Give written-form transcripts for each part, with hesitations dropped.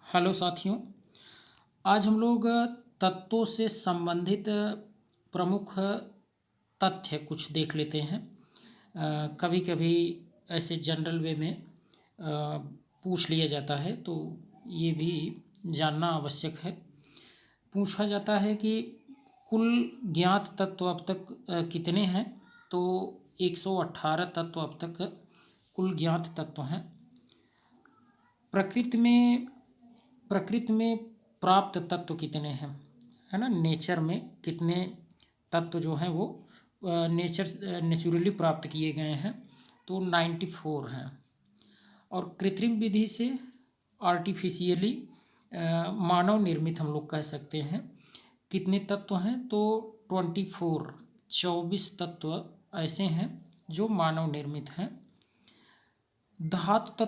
Hello साथियों। आज हम लोग तत्वों से संबंधित प्रमुख तथ्य कुछ देख लेते हैं। कभी कभी ऐसे जनरल वे में पूछ लिया जाता है, तो ये भी जानना आवश्यक है। पूछा जाता है कि कुल ज्ञात तत्व अब तक कितने हैं। तो 118 तत्व अब तक कुल ज्ञात तत्व हैं। प्रकृति में प्रकृति में प्राप्त तत्व कितने हैं, है ना। नेचर में कितने तत्व जो हैं वो नेचुरली प्राप्त किए गए हैं, तो 94 हैं। और कृत्रिम विधि से आर्टिफिशियली मानव निर्मित हम लोग कह सकते हैं कितने तत्व हैं, तो 24 तत्व ऐसे हैं जो मानव निर्मित हैं। धातु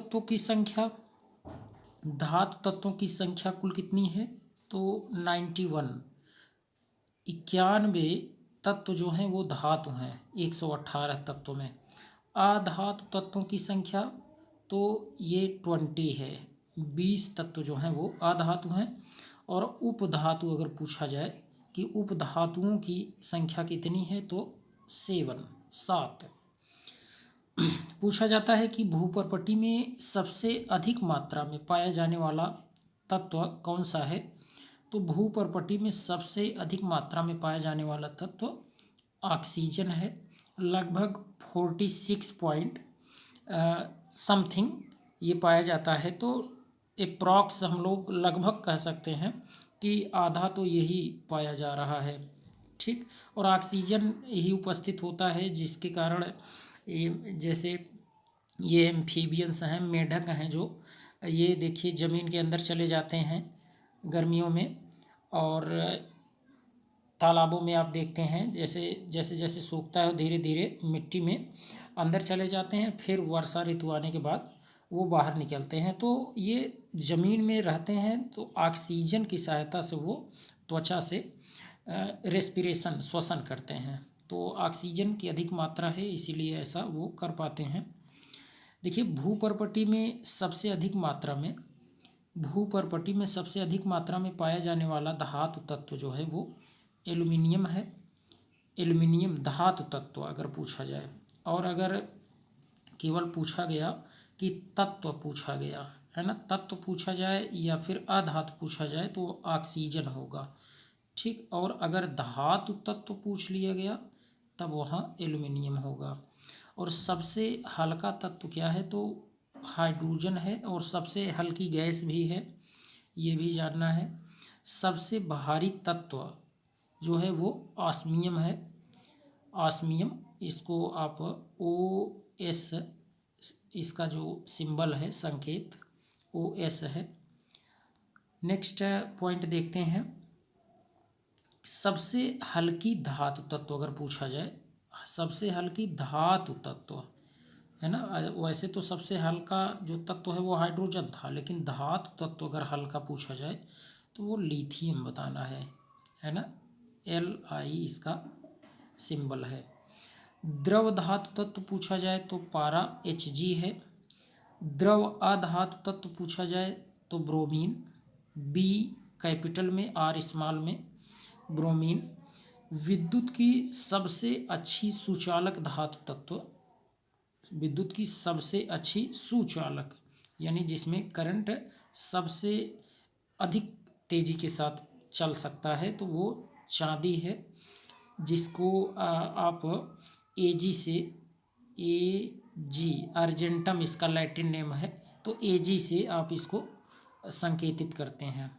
तत्वों की संख्या कुल कितनी है, तो 91। 91 तत्व जो हैं वो धातु हैं 118 तत्वों में। अधातु तत्वों की संख्या तो ये 20 है। 20 तत्व जो हैं वो अधातु हैं। और उपधातु अगर पूछा जाए कि उपधातुओं की संख्या कितनी है, तो 7। पूछा जाता है कि भूपर्पटी में सबसे अधिक मात्रा में पाया जाने वाला तत्व कौन सा है, तो भूपर्पटी में सबसे अधिक मात्रा में पाया जाने वाला तत्व ऑक्सीजन है। लगभग 46 पॉइंट समथिंग ये पाया जाता है। तो अप्रॉक्स हम लोग लगभग कह सकते हैं कि आधा तो यही पाया जा रहा है, ठीक। और ऑक्सीजन ही उपस्थित होता है जिसके कारण जैसे ये एम्फीबियंस हैं, मेढक हैं, जो ये देखिए ज़मीन के अंदर चले जाते हैं गर्मियों में। और तालाबों में आप देखते हैं जैसे जैसे जैसे सूखता है धीरे धीरे मिट्टी में अंदर चले जाते हैं, फिर वर्षा ऋतु आने के बाद वो बाहर निकलते हैं। तो ये ज़मीन में रहते हैं, तो ऑक्सीजन की सहायता से वो त्वचा से रेस्पिरेशन श्वसन करते हैं। तो ऑक्सीजन की अधिक मात्रा है, इसीलिए ऐसा वो कर पाते हैं। देखिए भूपर्पटी में सबसे अधिक मात्रा में पाया जाने वाला धातु तत्व जो है वो एल्युमिनियम है। एल्युमिनियम धातु तत्व अगर पूछा जाए, और अगर केवल पूछा गया कि तत्व पूछा गया है ना, तत्व पूछा जाए या फिर अधातु पूछा जाए तो ऑक्सीजन होगा, ठीक। और अगर धातु तत्व पूछ लिया गया तब वहाँ एल्युमिनियम होगा। और सबसे हल्का तत्व क्या है, तो हाइड्रोजन है। और सबसे हल्की गैस भी है, ये भी जानना है। सबसे भारी तत्व जो है वो ऑस्मियम है। ऑस्मियम, इसको आप OS, इसका जो सिंबल है संकेत OS है। नेक्स्ट पॉइंट देखते हैं, सबसे हल्की धातु तत्व अगर पूछा जाए, सबसे हल्की धातु तत्व है ना। वैसे तो सबसे हल्का जो तत्व है वो हाइड्रोजन था, लेकिन धातु तत्व अगर हल्का पूछा जाए तो वो लिथियम बताना है ना। Li इसका सिंबल है। द्रव धातु तत्व पूछा जाए तो पारा Hg है। द्रव अधातु तत्व पूछा जाए तो ब्रोमीन, B कैपिटल में R स्मॉल में ब्रोमीन। विद्युत की सबसे अच्छी सुचालक धातु तत्व, विद्युत की सबसे अच्छी सुचालक यानी जिसमें करंट सबसे अधिक तेजी के साथ चल सकता है, तो वो चांदी है, जिसको आप AG अर्जेंटम इसका लैटिन नेम है, तो AG से आप इसको संकेतित करते हैं।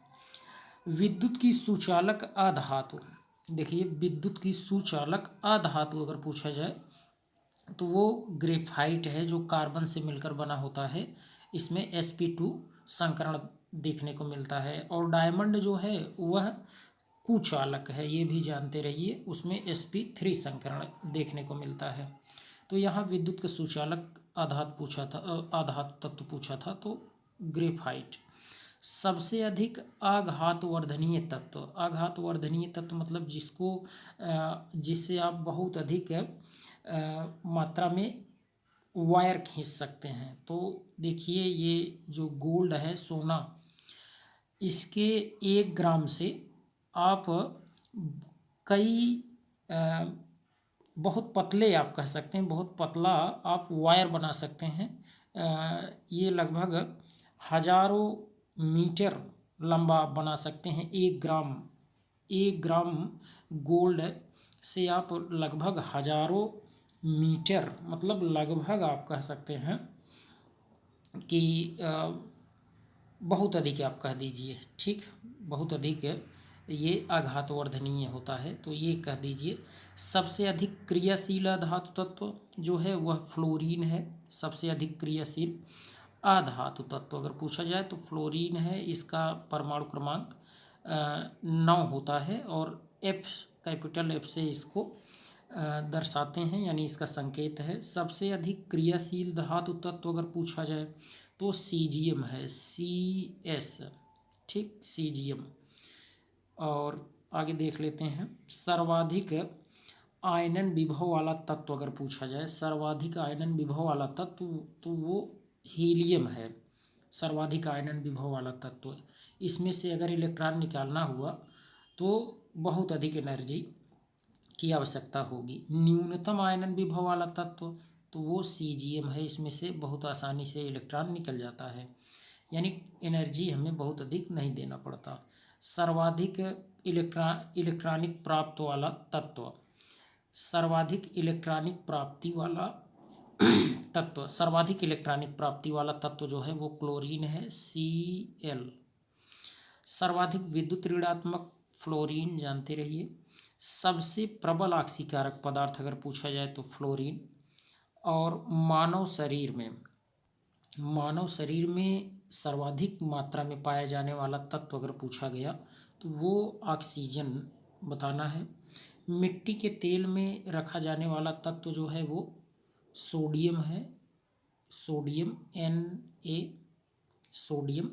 विद्युत की सुचालक अधातु, देखिए विद्युत की सुचालक अधातु अगर पूछा जाए तो वो ग्रेफाइट है, जो कार्बन से मिलकर बना होता है। इसमें sp2 संकरण देखने को मिलता है। और डायमंड जो है वह कुचालक है, ये भी जानते रहिए, उसमें sp3 संकरण देखने को मिलता है। तो यहाँ विद्युत का सुचालक आधातु तत्व पूछा था, तो ग्रेफाइट। सबसे अधिक आघातवर्धनीय तत्व मतलब जिससे आप बहुत अधिक मात्रा में वायर खींच सकते हैं। तो देखिए ये जो गोल्ड है, सोना, इसके 1 ग्राम से आप कई बहुत पतले, आप कह सकते हैं बहुत पतला आप वायर बना सकते हैं। ये लगभग हजारों मीटर लंबा आप बना सकते हैं। 1 ग्राम गोल्ड से आप लगभग हजारों मीटर, मतलब लगभग आप कह सकते हैं कि बहुत अधिक आप कह दीजिए, ठीक, बहुत अधिक ये आघातवर्धनीय होता है। तो ये कह दीजिए सबसे अधिक क्रियाशील अधातु तत्व जो है वह फ्लोरीन है। सबसे अधिक क्रियाशील अधातु तत्व अगर पूछा जाए तो फ्लोरीन है। इसका परमाणु क्रमांक 9 होता है और एफ, कैपिटल एफ से इसको दर्शाते हैं, यानी इसका संकेत है। सबसे अधिक क्रियाशील धातु तत्व अगर पूछा जाए तो सीजियम है, CS, ठीक, सीजियम। और आगे देख लेते हैं सर्वाधिक आयनन विभव वाला तत्व अगर पूछा जाए, सर्वाधिक आयनन विभव वाला तत्व तो वो हीलियम है। सर्वाधिक आयनन विभव वाला तत्व, इसमें से अगर इलेक्ट्रॉन निकालना हुआ तो बहुत अधिक एनर्जी की आवश्यकता होगी। न्यूनतम आयनन विभव वाला तत्व तो वो सीजियम है। इसमें से बहुत आसानी से इलेक्ट्रॉन निकल जाता है, यानी एनर्जी हमें बहुत अधिक नहीं देना पड़ता। सर्वाधिक इलेक्ट्रॉनिक प्राप्त वाला तत्व, सर्वाधिक इलेक्ट्रॉनिक प्राप्ति वाला तत्व, सर्वाधिक इलेक्ट्रॉनिक प्राप्ति वाला तत्व जो है वो क्लोरीन है, Cl। सर्वाधिक विद्युत ऋणात्मक फ्लोरीन, जानते रहिए। सबसे प्रबल ऑक्सीकारक पदार्थ अगर पूछा जाए तो फ्लोरीन। और मानव शरीर में सर्वाधिक मात्रा में पाया जाने वाला तत्व अगर पूछा गया तो वो ऑक्सीजन बताना है। मिट्टी के तेल में रखा जाने वाला तत्व जो है वो सोडियम है, सोडियम, Na, सोडियम।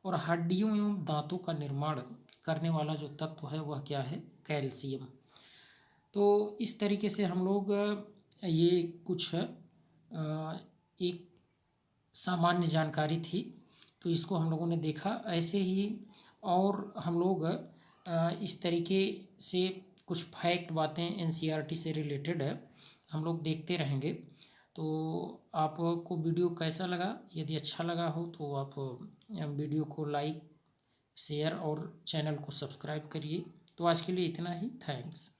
और हड्डियों एवं दांतों का निर्माण करने वाला जो तत्व है वह क्या है, कैल्शियम। तो इस तरीके से हम लोग ये कुछ एक सामान्य जानकारी थी तो इसको हम लोगों ने देखा। ऐसे ही और हम लोग इस तरीके से कुछ फैक्ट बातें NCERT से रिलेटेड है हम लोग देखते रहेंगे। तो आपको वीडियो कैसा लगा? यदि अच्छा लगा हो तो आप वीडियो को लाइक, शेयर और चैनल को सब्सक्राइब करिए। तो आज के लिए इतना ही, थैंक्स।